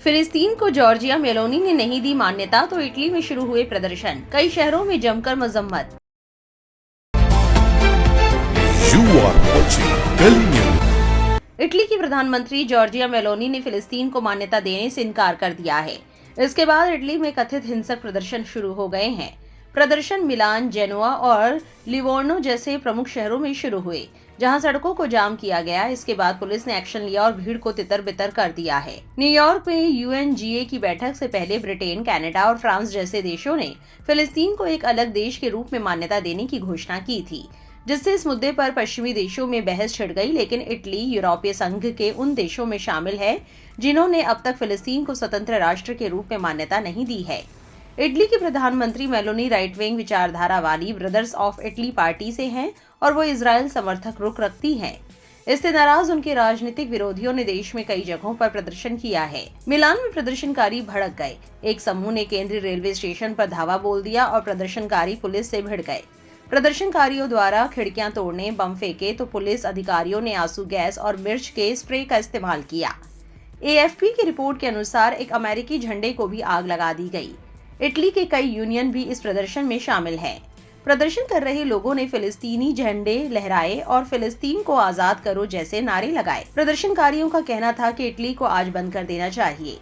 फिलिस्तीन को Giorgia Meloni ने नहीं दी मान्यता तो इटली में शुरू हुए प्रदर्शन, कई शहरों में जमकर मजम्मत। इटली की प्रधानमंत्री जॉर्जिया मेलोनी ने फिलिस्तीन को मान्यता देने से इनकार कर दिया है। इसके बाद इटली में कथित हिंसक प्रदर्शन शुरू हो गए हैं। प्रदर्शन मिलान, जेनोआ और लिवोर्नो जैसे प्रमुख शहरों में शुरू हुए, जहां सड़कों को जाम किया गया। इसके बाद पुलिस ने एक्शन लिया और भीड़ को तितर-बितर कर दिया है। न्यूयॉर्क में यूएनजीए की बैठक से पहले ब्रिटेन, कनाडा और फ्रांस जैसे देशों ने फिलिस्तीन को एक अलग देश के रूप में मान्यता देने की घोषणा की थी, जिससे इस मुद्दे पर पश्चिमी देशों में बहस छिड़ गई। लेकिन इटली यूरोपीय संघ के उन देशों में शामिल है जिन्होंने अब तक फिलिस्तीन को स्वतंत्र राष्ट्र के रूप में मान्यता नहीं दी है। इटली की प्रधानमंत्री मेलोनी राइट विंग विचारधारा वाली ब्रदर्स ऑफ इटली पार्टी से हैं और वो इजरायल समर्थक रुख रखती हैं। इससे नाराज उनके राजनीतिक विरोधियों ने देश में कई जगहों पर प्रदर्शन किया है। मिलान में प्रदर्शनकारी भड़क गए। एक समूह ने केंद्रीय रेलवे स्टेशन पर धावा बोल दिया और प्रदर्शनकारी पुलिस से भिड़ गए। प्रदर्शनकारियों द्वारा खिड़कियां तोड़ने, बम फेंके तो पुलिस अधिकारियों ने आंसू गैस और मिर्च के स्प्रे का इस्तेमाल किया। एएफपी की रिपोर्ट के अनुसार एक अमेरिकी झंडे को भी आग लगा दी गई। इटली के कई यूनियन भी इस प्रदर्शन में शामिल हैं। प्रदर्शन कर रहे लोगों ने फिलिस्तीनी झंडे लहराए और फिलिस्तीन को आजाद करो जैसे नारे लगाए। प्रदर्शनकारियों का कहना था कि इटली को आज बंद कर देना चाहिए।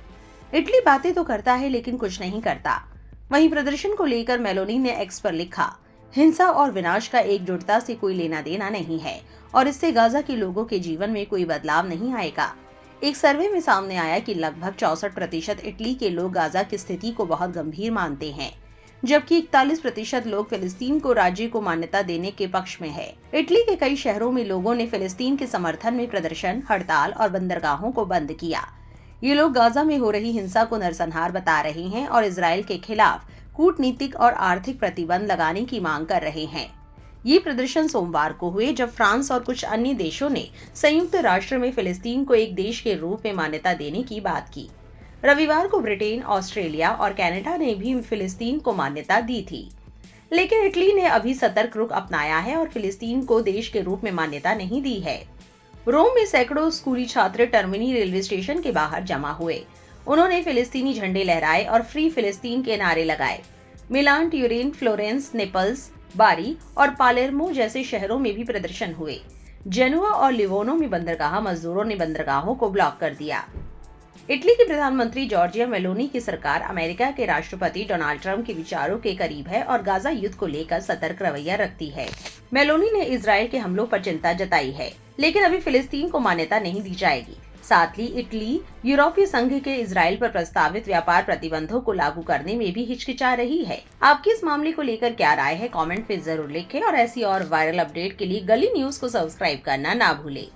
इटली बातें तो करता है लेकिन कुछ नहीं करता। वहीं प्रदर्शन को लेकर मेलोनी ने एक्स पर लिखा, हिंसा और विनाश का एकजुटता से कोई लेना देना नहीं है और इससे गाजा के लोगों के जीवन में कोई बदलाव नहीं आएगा। एक सर्वे में सामने आया कि लगभग 64% इटली के लोग गाजा की स्थिति को बहुत गंभीर मानते हैं, जबकि 41% लोग फिलिस्तीन को राज्य को मान्यता देने के पक्ष में है। इटली के कई शहरों में लोगों ने फिलिस्तीन के समर्थन में प्रदर्शन, हड़ताल और बंदरगाहों को बंद किया। ये लोग गाजा में हो रही हिंसा को नरसंहार बता रहे हैं और इजरायल के खिलाफ कूटनीतिक और आर्थिक प्रतिबंध लगाने की मांग कर रहे हैं। ये प्रदर्शन सोमवार को हुए जब फ्रांस और कुछ अन्य देशों ने संयुक्त राष्ट्र में फिलिस्तीन को एक देश के रूप में मान्यता देने की बात की। रविवार को ब्रिटेन, ऑस्ट्रेलिया और कनाडा ने भी फिलिस्तीन को मान्यता दी थी, लेकिन इटली ने अभी सतर्क रुख अपनाया है और फिलिस्तीन को देश के रूप में मान्यता नहीं दी है। रोम में सैकड़ों स्कूली छात्र टर्मिनी रेलवे स्टेशन के बाहर जमा हुए। उन्होंने फिलिस्तीनी झंडे लहराए और फ्री फिलिस्तीन के नारे लगाए। मिलान, ट्यूरिन, फ्लोरेंस, नेपल्स, बारी और पालेर्मो जैसे शहरों में भी प्रदर्शन हुए। जेनुआ और लिवोनो में बंदरगाह मजदूरों ने बंदरगाहों को ब्लॉक कर दिया। इटली की प्रधानमंत्री जॉर्जिया मेलोनी की सरकार अमेरिका के राष्ट्रपति डोनाल्ड ट्रंप के विचारों के करीब है और गाजा युद्ध को लेकर सतर्क रवैया रखती है। मेलोनी ने इजरायल के हमलों पर चिंता जताई है, लेकिन अभी फिलिस्तीन को मान्यता नहीं दी जाएगी। साथ ही इटली यूरोपीय संघ के इजरायल पर प्रस्तावित व्यापार प्रतिबंधों को लागू करने में भी हिचकिचा रही है। आपकी इस मामले को लेकर क्या राय है, कमेंट में जरूर लिखें और ऐसी और वायरल अपडेट के लिए गली न्यूज को सब्सक्राइब करना ना भूलें।